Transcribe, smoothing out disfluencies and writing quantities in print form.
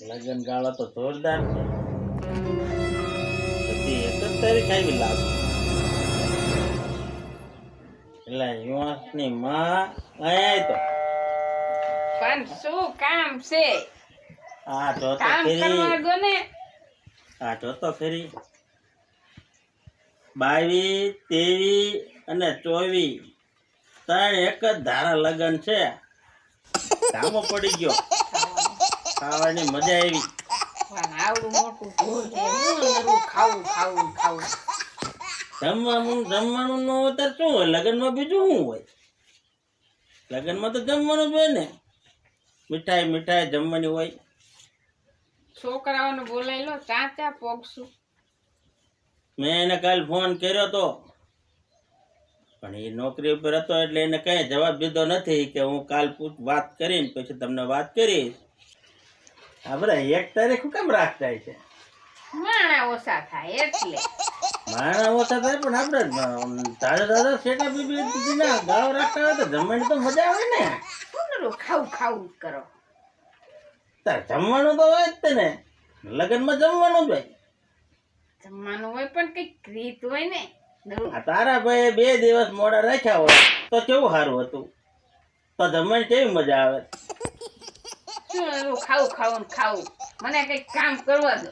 લગન ગાળા તો જોરદાર છે. બધી 31 આવી લાગુ એટલે યુવાસની માં અહીંયા તો પણ શું કામ છે? આ જો તો કામ ફેરી કરવા દો ને. આ જો તો ફેરી 22, 23 અને 24 ત્રણ એક જ ધારા લગન છે. ધામો પડી ગયો, ખાવાની મજા આવી. પણ આવડું મોટું ભૂલ છે, હું નરું ખાવું ખાવું ખાવું. જમવાનું ન હોય ત્યારે શું હોય? લગનમાં બીજું શું હોય? લગનમાં તો જમવાનું જ હોય ને. મીઠાઈ જમવાની હોય. છોકરાઓને બોલાવી લો, ચાચા પોગશું. મેં એને કાલ ફોન કર્યો તો, પણ એ નોકરી ઉપર હતો એટલે એને કઈ જવાબ દીધો નથી કે હું કાલ વાત કરીને પછી તમને વાત કરીશ. આ બધા 1 તારીખ કેમ રાખતા છે? માણા ઓછા થાય એટલે. માણા ઓછા થાય પણ આપણે દાદા શેઠા બીબી ના ગાવ રાખતા હોય તો જમવાની તો મજા આવે ને. નરું ખાવું ખાવું જ કરો. તાર જમવાનું તો હોય જ તે ને, લગ્નમાં જમવાનું જ હોય. જમવાનું હોય પણ કઈક રીત હોય ને. આ તારા ભાઈ 2 દિવસ મોડા રાખ્યા હોય તો કેવું સારું હતું, તો જમવાની કેવી મજા આવે. શું નરું ખાવું ખાવું ને ખાવું. મને કઈક કામ કરવા દો.